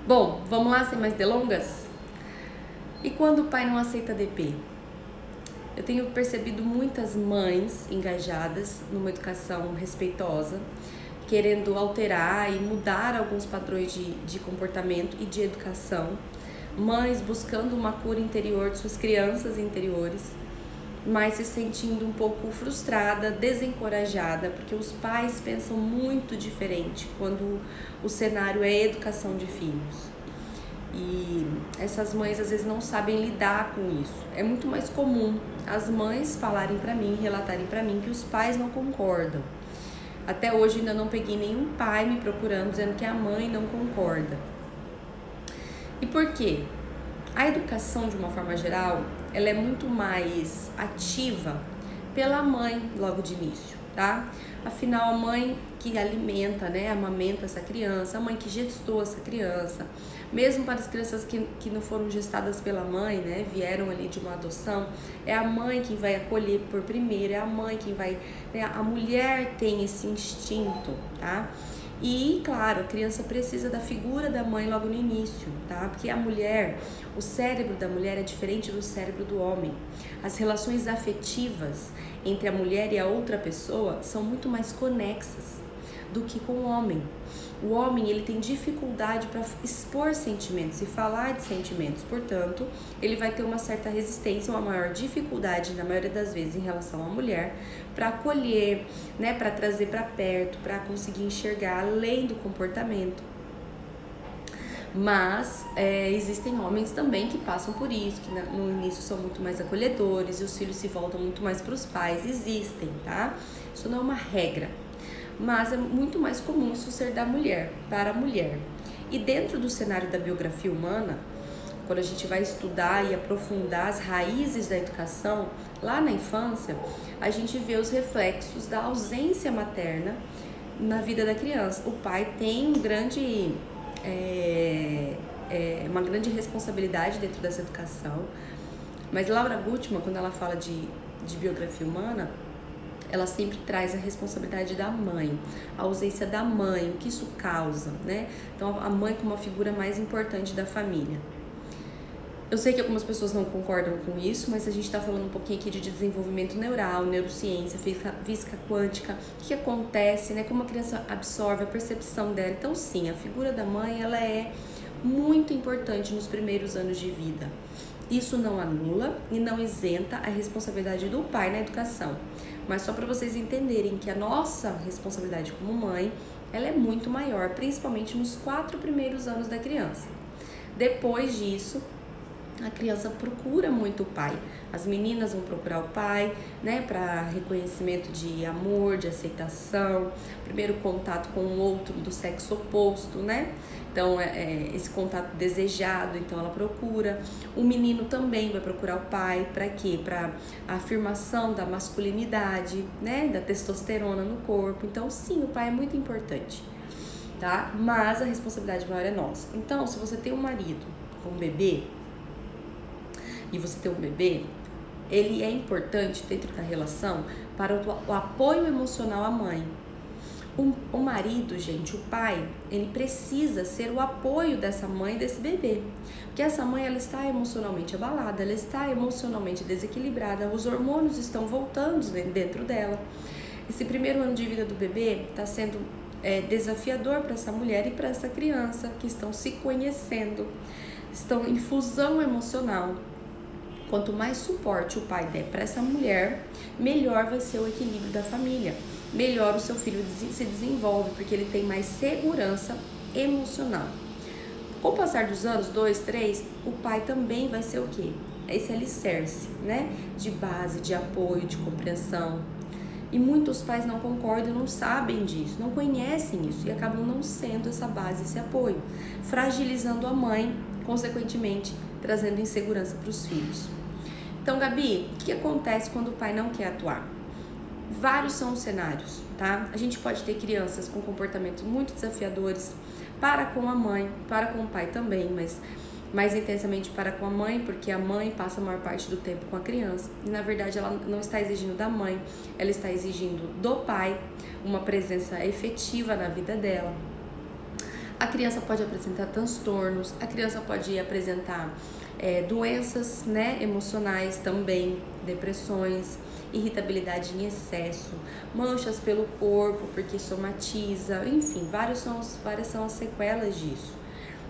Bom, vamos lá, sem mais delongas? E quando o pai não aceita DP? Eu tenho percebido muitas mães engajadas numa educação respeitosa, querendo alterar e mudar alguns padrões de comportamento e de educação. Mães buscando uma cura interior de suas crianças interiores, mas se sentindo um pouco frustrada, desencorajada, porque os pais pensam muito diferente quando o cenário é educação de filhos. E essas mães às vezes não sabem lidar com isso. É muito mais comum as mães falarem pra mim, relatarem pra mim que os pais não concordam. Até hoje ainda não peguei nenhum pai me procurando dizendo que a mãe não concorda. E por quê? A educação, de uma forma geral, ela é muito mais ativa pela mãe logo de início, tá? Afinal, a mãe que alimenta, né, amamenta essa criança, a mãe que gestou essa criança, mesmo para as crianças que não foram gestadas pela mãe, né, vieram ali de uma adoção, é a mãe quem vai acolher por primeiro, é a mãe quem vai, né, a mulher tem esse instinto, tá? E, claro, a criança precisa da figura da mãe logo no início, tá? Porque a mulher, o cérebro da mulher é diferente do cérebro do homem. As relações afetivas entre a mulher e a outra pessoa são muito mais conexas do que com o homem. O homem, ele tem dificuldade para expor sentimentos e falar de sentimentos, portanto, ele vai ter uma certa resistência, uma maior dificuldade, na maioria das vezes, em relação à mulher, para acolher, né, para trazer para perto, para conseguir enxergar além do comportamento. Mas existem homens também que passam por isso, que no início são muito mais acolhedores e os filhos se voltam muito mais para os pais. Existem, tá? Isso não é uma regra. Mas é muito mais comum isso ser da mulher, para a mulher. E dentro do cenário da biografia humana, quando a gente vai estudar e aprofundar as raízes da educação, lá na infância, a gente vê os reflexos da ausência materna na vida da criança. O pai tem uma grande responsabilidade dentro dessa educação, mas Laura Gutman, quando ela fala de biografia humana, ela sempre traz a responsabilidade da mãe, a ausência da mãe, o que isso causa, né? Então, a mãe como uma figura mais importante da família. Eu sei que algumas pessoas não concordam com isso, mas a gente está falando um pouquinho aqui de desenvolvimento neural, neurociência, física quântica, o que acontece, né? Como a criança absorve a percepção dela. Então, sim, a figura da mãe, ela é muito importante nos primeiros anos de vida. Isso não anula e não isenta a responsabilidade do pai na educação. Mas só para vocês entenderem que a nossa responsabilidade como mãe, ela é muito maior, principalmente nos 4 primeiros anos da criança. Depois disso, a criança procura muito o pai. As meninas vão procurar o pai, né, para reconhecimento de amor, de aceitação, primeiro contato com o outro do sexo oposto, né? Então, esse contato desejado, então ela procura. O menino também vai procurar o pai, para quê? Para a afirmação da masculinidade, né, da testosterona no corpo. Então, sim, o pai é muito importante, tá? Mas a responsabilidade maior é nossa. Então, se você tem um marido com um bebê, e você ter um bebê, ele é importante dentro da relação para o apoio emocional à mãe. O marido, gente, o pai, ele precisa ser o apoio dessa mãe e desse bebê. Porque essa mãe, ela está emocionalmente abalada, ela está emocionalmente desequilibrada, os hormônios estão voltando dentro dela. Esse primeiro ano de vida do bebê está sendo desafiador para essa mulher e para essa criança que estão se conhecendo, estão em fusão emocional. Quanto mais suporte o pai der para essa mulher, melhor vai ser o equilíbrio da família. Melhor o seu filho se desenvolve, porque ele tem mais segurança emocional. Com o passar dos anos, 2, 3, o pai também vai ser o quê? Esse alicerce, né? De base, de apoio, de compreensão. E muitos pais não concordam, não sabem disso, não conhecem isso e acabam não sendo essa base, esse apoio, fragilizando a mãe, consequentemente, trazendo insegurança para os filhos. Então, Gabi, o que acontece quando o pai não quer atuar? Vários são os cenários, tá? A gente pode ter crianças com comportamentos muito desafiadores para com a mãe, para com o pai também, mas mais intensamente para com a mãe, porque a mãe passa a maior parte do tempo com a criança e, na verdade, ela não está exigindo da mãe, ela está exigindo do pai uma presença efetiva na vida dela. A criança pode apresentar transtornos, a criança pode apresentar doenças, né, emocionais também, depressões, irritabilidade em excesso, manchas pelo corpo porque somatiza, enfim, várias são as sequelas disso.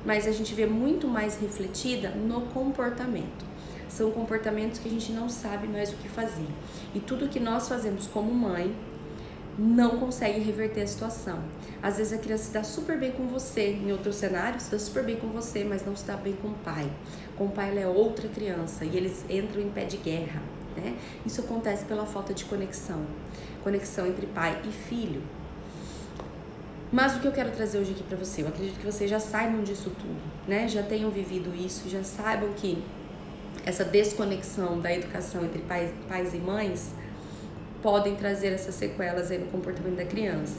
Mas a gente vê muito mais refletida no comportamento. São comportamentos que a gente não sabe mais o que fazer. E tudo que nós fazemos como mãe não consegue reverter a situação. Às vezes a criança se dá super bem com você, em outro cenário se dá super bem com você, mas não se dá bem com o pai. Com o pai ela é outra criança e eles entram em pé de guerra, né? Isso acontece pela falta de conexão entre pai e filho. Mas o que eu quero trazer hoje aqui pra você, eu acredito que vocês já saibam disso tudo, né? Já tenham vivido isso, já saibam que essa desconexão da educação entre pais e mães podem trazer essas sequelas aí no comportamento da criança.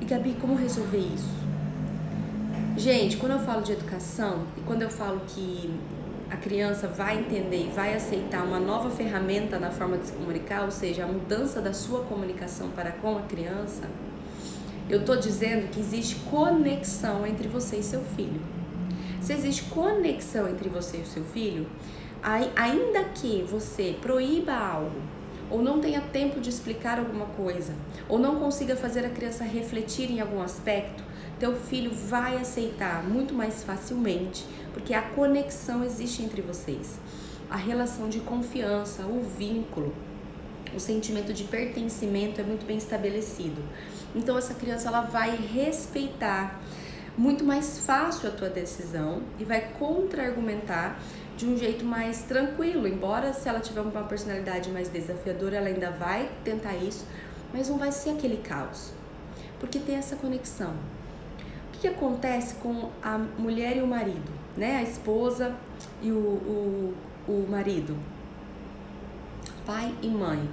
E Gabi, como resolver isso? Gente, quando eu falo de educação e quando eu falo que a criança vai entender e vai aceitar uma nova ferramenta na forma de se comunicar, ou seja, a mudança da sua comunicação para com a criança, eu tô dizendo que existe conexão entre você e seu filho. Se existe conexão entre você e o seu filho, ainda que você proíba algo, ou não tenha tempo de explicar alguma coisa, ou não consiga fazer a criança refletir em algum aspecto, teu filho vai aceitar muito mais facilmente, porque a conexão existe entre vocês. A relação de confiança, o vínculo, o sentimento de pertencimento é muito bem estabelecido. Então essa criança ela vai respeitar muito mais fácil a tua decisão e vai contra-argumentar de um jeito mais tranquilo, embora se ela tiver uma personalidade mais desafiadora, ela ainda vai tentar isso, mas não vai ser aquele caos, porque tem essa conexão. O que acontece com a mulher e o marido, né? A esposa e o marido, pai e mãe.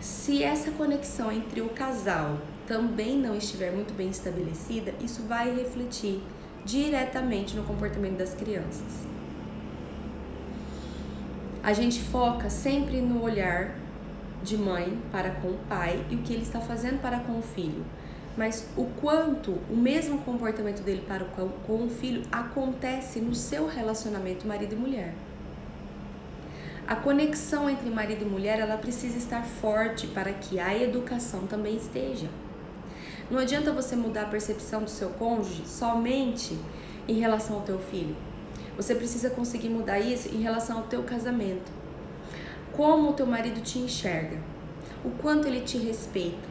Se essa conexão entre o casal também não estiver muito bem estabelecida, isso vai refletir diretamente no comportamento das crianças. A gente foca sempre no olhar de mãe para com o pai e o que ele está fazendo para com o filho. Mas o quanto o mesmo comportamento dele para com o filho acontece no seu relacionamento marido e mulher. A conexão entre marido e mulher, ela precisa estar forte para que a educação também esteja. Não adianta você mudar a percepção do seu cônjuge somente em relação ao teu filho. Você precisa conseguir mudar isso em relação ao teu casamento. Como o teu marido te enxerga, o quanto ele te respeita,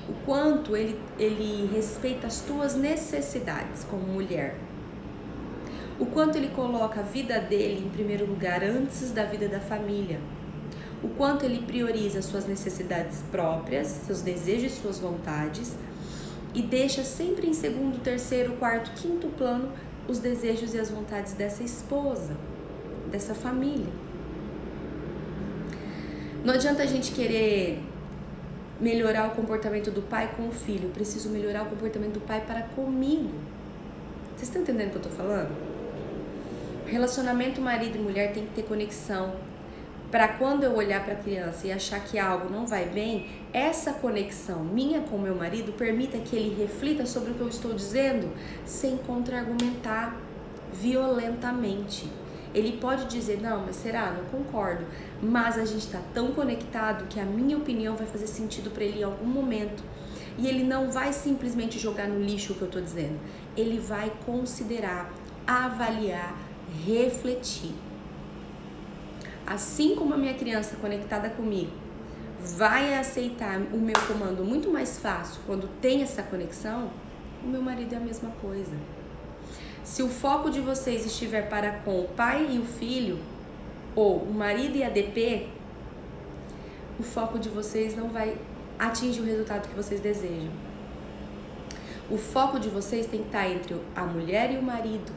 o quanto ele respeita as tuas necessidades como mulher, o quanto ele coloca a vida dele em primeiro lugar antes da vida da família, o quanto ele prioriza suas necessidades próprias, seus desejos e suas vontades e deixa sempre em segundo, terceiro, quarto, quinto plano os desejos e as vontades dessa esposa, dessa família. Não adianta a gente querer melhorar o comportamento do pai com o filho, eu preciso melhorar o comportamento do pai para comigo. Vocês estão entendendo o que eu estou falando? Relacionamento marido e mulher tem que ter conexão. Para quando eu olhar para a criança e achar que algo não vai bem, essa conexão minha com meu marido permita que ele reflita sobre o que eu estou dizendo sem contra-argumentar violentamente. Ele pode dizer, não, mas será? Não concordo. Mas a gente está tão conectado que a minha opinião vai fazer sentido para ele em algum momento. E ele não vai simplesmente jogar no lixo o que eu estou dizendo. Ele vai considerar, avaliar, refletir. Assim como a minha criança conectada comigo vai aceitar o meu comando muito mais fácil quando tem essa conexão, o meu marido é a mesma coisa. Se o foco de vocês estiver para com o pai e o filho, ou o marido e a DP, o foco de vocês não vai atingir o resultado que vocês desejam. O foco de vocês tem que estar entre a mulher e o marido,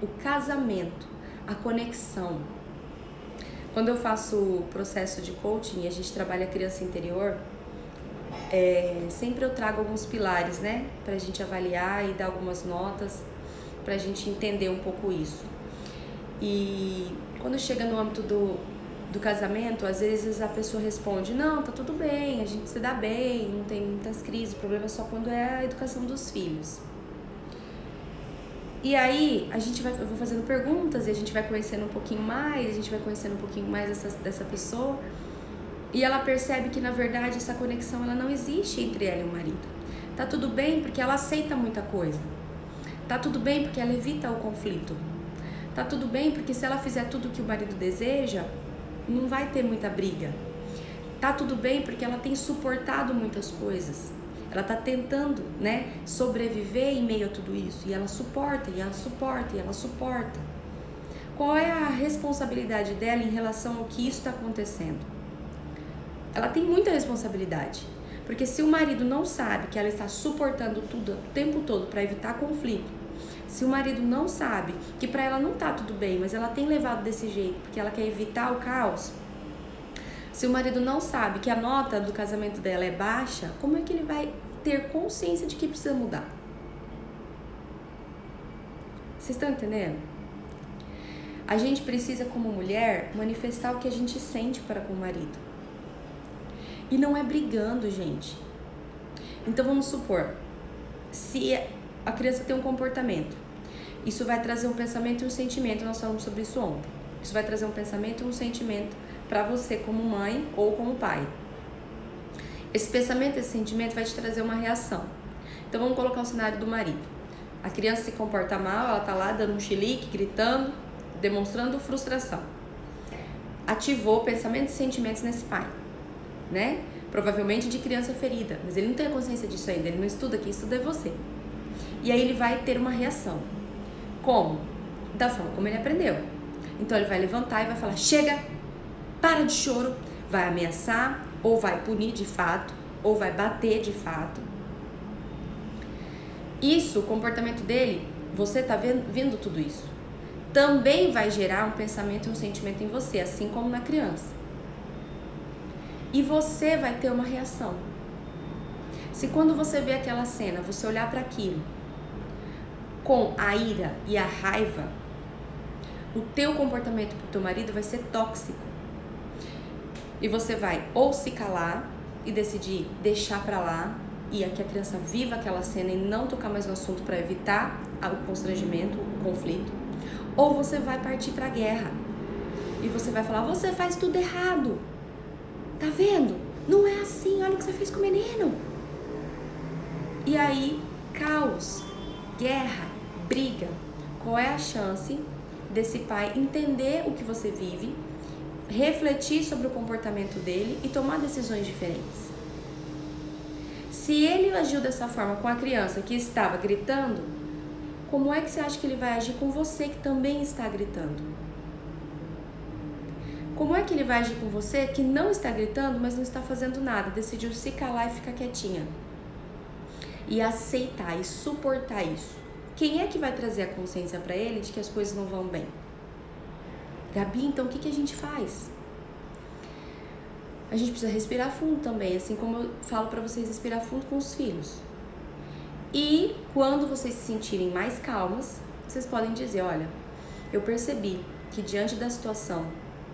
o casamento, a conexão. Quando eu faço o processo de coaching e a gente trabalha a criança interior, sempre eu trago alguns pilares, né? Pra gente avaliar e dar algumas notas, pra gente entender um pouco isso. E quando chega no âmbito do casamento, às vezes a pessoa responde, não, tá tudo bem, a gente se dá bem, não tem muitas crises, o problema é só quando é a educação dos filhos. E aí eu vou fazendo perguntas e a gente vai conhecendo um pouquinho mais, a gente vai conhecendo um pouquinho mais dessa pessoa. E ela percebe que, na verdade, essa conexão ela não existe entre ela e o marido. Tá tudo bem porque ela aceita muita coisa. Tá tudo bem porque ela evita o conflito. Tá tudo bem porque se ela fizer tudo o que o marido deseja, não vai ter muita briga. Tá tudo bem porque ela tem suportado muitas coisas. Ela tá tentando, né, sobreviver em meio a tudo isso. E ela suporta, e ela suporta, e ela suporta. Qual é a responsabilidade dela em relação ao que isso está acontecendo? Ela tem muita responsabilidade. Porque se o marido não sabe que ela está suportando tudo o tempo todo para evitar conflito, se o marido não sabe que para ela não tá tudo bem, mas ela tem levado desse jeito porque ela quer evitar o caos, se o marido não sabe que a nota do casamento dela é baixa, como é que ele vai ter consciência de que precisa mudar? Vocês estão entendendo? A gente precisa, como mulher, manifestar o que a gente sente para com o marido. E não é brigando, gente. Então vamos supor, se a criança tem um comportamento, isso vai trazer um pensamento e um sentimento, nós falamos sobre isso ontem. Isso vai trazer um pensamento e um sentimento para você como mãe ou como pai. Esse pensamento, esse sentimento vai te trazer uma reação. Então vamos colocar o cenário do marido. A criança se comporta mal, ela tá lá dando um chilique, gritando, demonstrando frustração. Ativou pensamentos e sentimentos nesse pai, né? Provavelmente de criança ferida, mas ele não tem a consciência disso ainda, ele não estuda, quem estuda é você. E aí ele vai ter uma reação. Como? Da forma como ele aprendeu. Então ele vai levantar e vai falar, chega, para de choro, vai ameaçar, ou vai punir de fato, ou vai bater de fato. Isso, o comportamento dele, você tá vendo tudo isso. Também vai gerar um pensamento e um sentimento em você, assim como na criança. E você vai ter uma reação. Se quando você vê aquela cena, você olhar para aquilo com a ira e a raiva, o teu comportamento pro teu marido vai ser tóxico. E você vai ou se calar e decidir deixar pra lá e que a criança viva aquela cena e não tocar mais no assunto para evitar o constrangimento, o conflito, ou você vai partir pra guerra e você vai falar, você faz tudo errado, tá vendo? Não é assim, olha o que você fez com o menino. E aí, caos, guerra, briga. Qual é a chance desse pai entender o que você vive, refletir sobre o comportamento dele e tomar decisões diferentes? Se ele agiu dessa forma com a criança que estava gritando, como é que você acha que ele vai agir com você que também está gritando? Como é que ele vai agir com você que não está gritando, mas não está fazendo nada, decidiu se calar e ficar quietinha? E aceitar e suportar isso. Quem é que vai trazer a consciência para ele de que as coisas não vão bem? Gabi, então o que a gente faz? A gente precisa respirar fundo também, assim como eu falo para vocês respirar fundo com os filhos. E quando vocês se sentirem mais calmas, vocês podem dizer, olha, eu percebi que diante da situação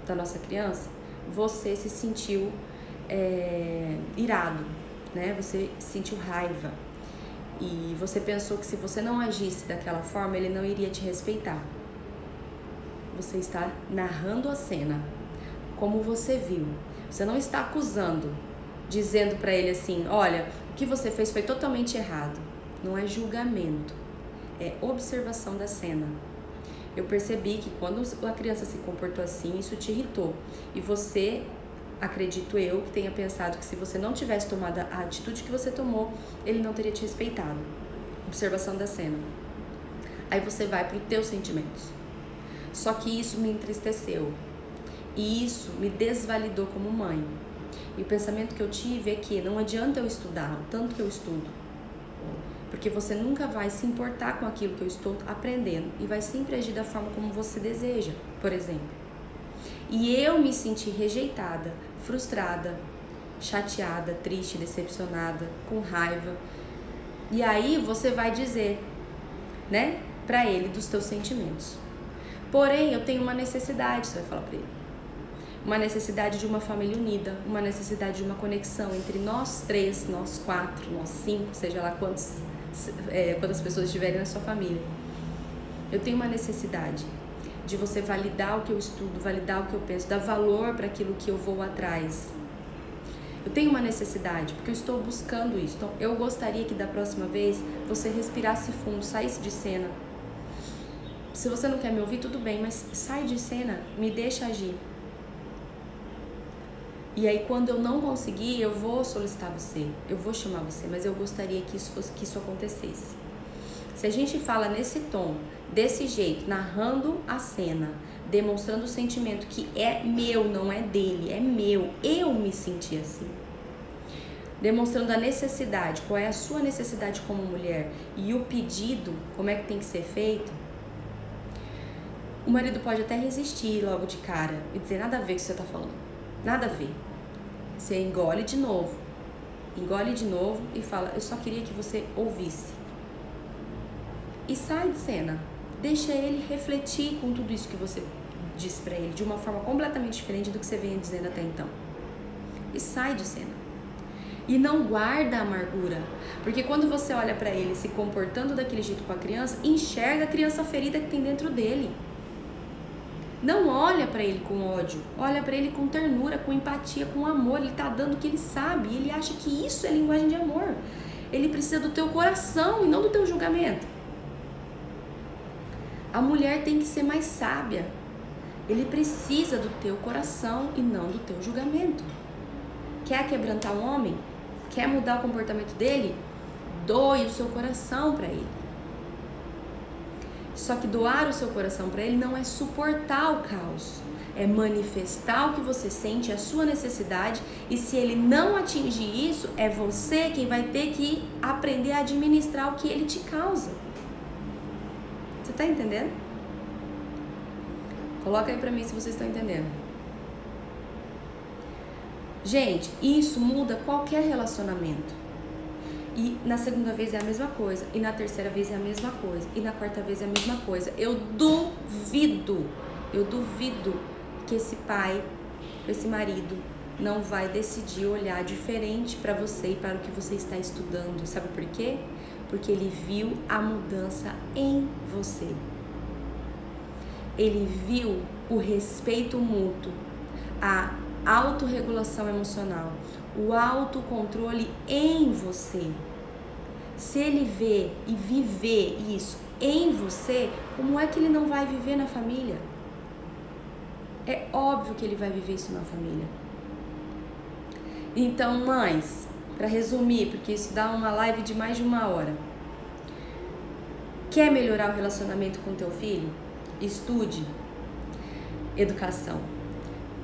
da nossa criança, você se sentiu irado, né? Você sentiu raiva. E você pensou que se você não agisse daquela forma, ele não iria te respeitar. Você está narrando a cena, como você viu. Você não está acusando, dizendo para ele assim, olha, o que você fez foi totalmente errado. Não é julgamento, é observação da cena. Eu percebi que quando a criança se comportou assim, isso te irritou. E você, acredito eu, que tenha pensado que se você não tivesse tomado a atitude que você tomou, ele não teria te respeitado. Observação da cena. Aí você vai para os teus sentimentos. Só que isso me entristeceu. E isso me desvalidou como mãe. E o pensamento que eu tive é que não adianta eu estudar o tanto que eu estudo. Porque você nunca vai se importar com aquilo que eu estou aprendendo e vai sempre agir da forma como você deseja, por exemplo. E eu me senti rejeitada, frustrada, chateada, triste, decepcionada, com raiva. E aí você vai dizer, né, pra ele dos teus sentimentos. Porém, eu tenho uma necessidade, você vai falar pra ele. Uma necessidade de uma família unida, uma necessidade de uma conexão entre nós três, nós quatro, nós cinco, seja lá quantas pessoas estiverem na sua família. Eu tenho uma necessidade de você validar o que eu estudo, validar o que eu penso, dar valor para aquilo que eu vou atrás. Eu tenho uma necessidade, porque eu estou buscando isso. Então, eu gostaria que da próxima vez você respirasse fundo, saísse de cena. Se você não quer me ouvir, tudo bem, mas sai de cena, me deixa agir. E aí, quando eu não conseguir, eu vou solicitar você, eu vou chamar você, mas eu gostaria que isso acontecesse. Se a gente fala nesse tom, desse jeito, narrando a cena, demonstrando o sentimento que é meu, não é dele, é meu, eu me senti assim. Demonstrando a necessidade, qual é a sua necessidade como mulher e o pedido, como é que tem que ser feito. O marido pode até resistir logo de cara e dizer nada a ver com o que você está falando, nada a ver. Você engole de novo e fala, eu só queria que você ouvisse. E sai de cena, deixa ele refletir com tudo isso que você disse pra ele, de uma forma completamente diferente do que você vinha dizendo até então. E sai de cena. E não guarda a amargura, porque quando você olha pra ele se comportando daquele jeito com a criança, enxerga a criança ferida que tem dentro dele. Não olha pra ele com ódio, olha pra ele com ternura, com empatia, com amor. Ele tá dando o que ele sabe, ele acha que isso é linguagem de amor. Ele precisa do teu coração e não do teu julgamento. A mulher tem que ser mais sábia. Ele precisa do teu coração e não do teu julgamento. Quer quebrantar um homem? Quer mudar o comportamento dele? Doe o seu coração para ele. Só que doar o seu coração para ele não é suportar o caos. É manifestar o que você sente, a sua necessidade. E se ele não atingir isso, é você quem vai ter que aprender a administrar o que ele te causa. Você tá entendendo? Coloca aí pra mim se vocês estão entendendo. Gente, isso muda qualquer relacionamento. E na segunda vez é a mesma coisa. E na terceira vez é a mesma coisa. E na quarta vez é a mesma coisa. Eu duvido que esse pai, esse marido, não vai decidir olhar diferente pra você e para o que você está estudando. Sabe por quê? Porque ele viu a mudança em você. Ele viu o respeito mútuo, a autorregulação emocional, o autocontrole em você. Se ele vê e viver isso em você, como é que ele não vai viver na família? É óbvio que ele vai viver isso na família. Então, mães, para resumir, porque isso dá uma live de mais de 1 hora. Quer melhorar o relacionamento com teu filho? Estude educação.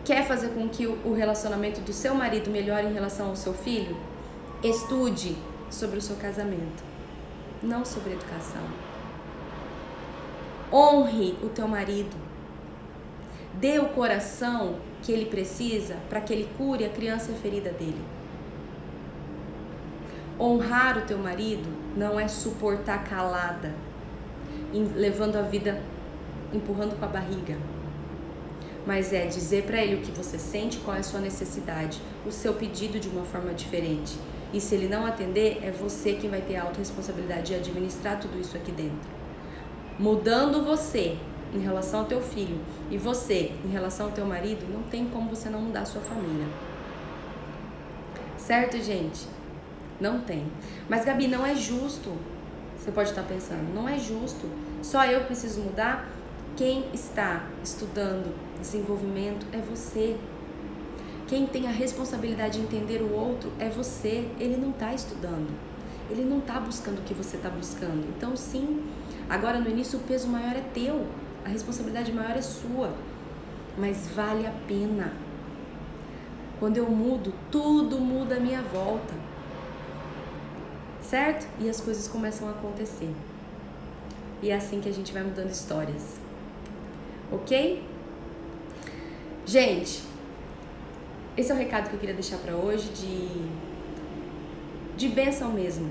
Quer fazer com que o relacionamento do seu marido melhore em relação ao seu filho? Estude sobre o seu casamento, não sobre educação. Honre o teu marido. Dê o coração que ele precisa para que ele cure a criança ferida dele. Honrar o teu marido não é suportar calada, levando a vida, empurrando com a barriga. Mas é dizer para ele o que você sente, qual é a sua necessidade, o seu pedido de uma forma diferente. E se ele não atender, é você quem vai ter a autorresponsabilidade de administrar tudo isso aqui dentro. Mudando você em relação ao teu filho e você em relação ao teu marido, não tem como você não mudar a sua família. Certo, gente? Não tem. Mas, Gabi, não é justo. Você pode estar pensando, não é justo. Só eu preciso mudar? Quem está estudando desenvolvimento é você. Quem tem a responsabilidade de entender o outro é você. Ele não está estudando. Ele não está buscando o que você está buscando. Então, sim, agora no início o peso maior é teu. A responsabilidade maior é sua. Mas vale a pena. Quando eu mudo, tudo muda à minha volta. Certo? E as coisas começam a acontecer. E é assim que a gente vai mudando histórias. Ok? Gente, esse é o recado que eu queria deixar pra hoje de bênção mesmo.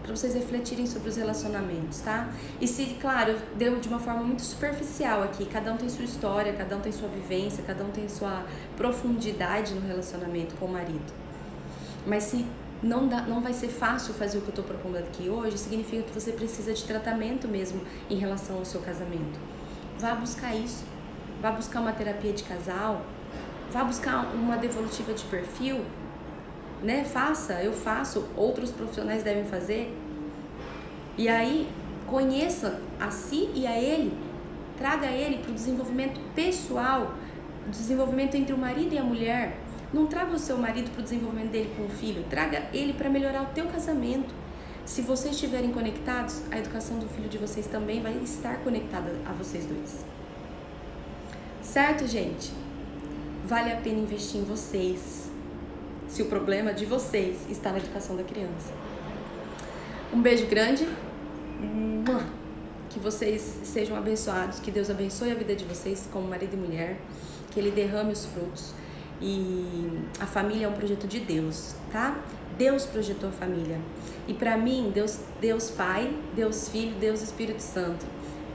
Pra vocês refletirem sobre os relacionamentos, tá? E se, claro, deu de uma forma muito superficial aqui. Cada um tem sua história, cada um tem sua vivência, cada um tem sua profundidade no relacionamento com o marido. Mas se não vai ser fácil fazer o que eu estou propondo aqui hoje, significa que você precisa de tratamento mesmo em relação ao seu casamento. Vá buscar isso, vá buscar uma terapia de casal, vá buscar uma devolutiva de perfil, né? Eu faço, outros profissionais devem fazer. E aí, conheça a si e a ele, traga ele para o desenvolvimento pessoal, desenvolvimento entre o marido e a mulher. Não traga o seu marido para o desenvolvimento dele com o filho, traga ele para melhorar o teu casamento. Se vocês estiverem conectados, a educação do filho de vocês também vai estar conectada a vocês dois. Certo, gente? Vale a pena investir em vocês, se o problema de vocês está na educação da criança. Um beijo grande, que vocês sejam abençoados, que Deus abençoe a vida de vocês como marido e mulher, que Ele derrame os frutos. E a família é um projeto de Deus, tá? Deus projetou a família. E para mim, Deus Pai, Deus Filho, Deus Espírito Santo.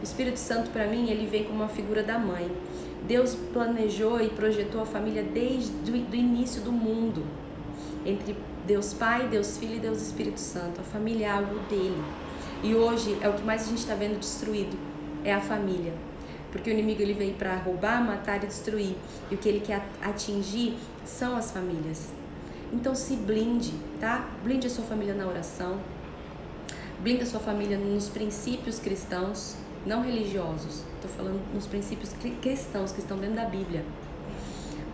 O Espírito Santo, para mim, ele vem como uma figura da mãe. Deus planejou e projetou a família desde o início do mundo. Entre Deus Pai, Deus Filho e Deus Espírito Santo. A família é algo dele. E hoje é o que mais a gente está vendo destruído, é a família. Porque o inimigo ele vem para roubar, matar e destruir. E o que ele quer atingir são as famílias. Então se blinde, tá? Blinde a sua família na oração. Blinde a sua família nos princípios cristãos, não religiosos. Estou falando nos princípios cristãos que estão dentro da Bíblia.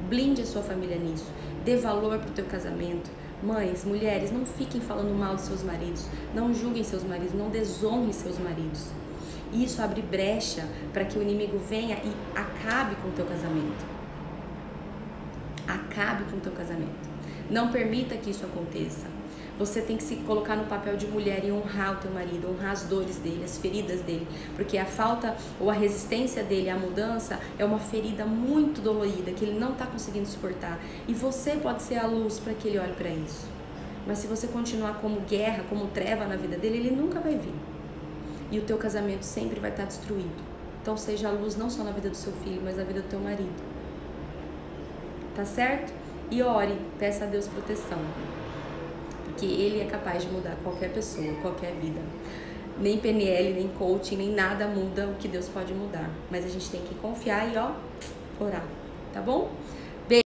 Blinde a sua família nisso. Dê valor pro teu casamento. Mães, mulheres, não fiquem falando mal dos seus maridos. Não julguem seus maridos, não desonrem seus maridos. Isso abre brecha para que o inimigo venha e acabe com o teu casamento. Acabe com o teu casamento. Não permita que isso aconteça. Você tem que se colocar no papel de mulher e honrar o teu marido, honrar as dores dele, as feridas dele. Porque a falta ou a resistência dele à mudança é uma ferida muito dolorida, que ele não está conseguindo suportar. E você pode ser a luz para que ele olhe para isso. Mas se você continuar como guerra, como treva na vida dele, ele nunca vai vir. E o teu casamento sempre vai estar destruído. Então seja a luz não só na vida do seu filho, mas na vida do teu marido. Tá certo? E ore, peça a Deus proteção. Porque Ele é capaz de mudar qualquer pessoa, qualquer vida. Nem PNL, nem coaching, nem nada muda o que Deus pode mudar. Mas a gente tem que confiar e orar, tá bom?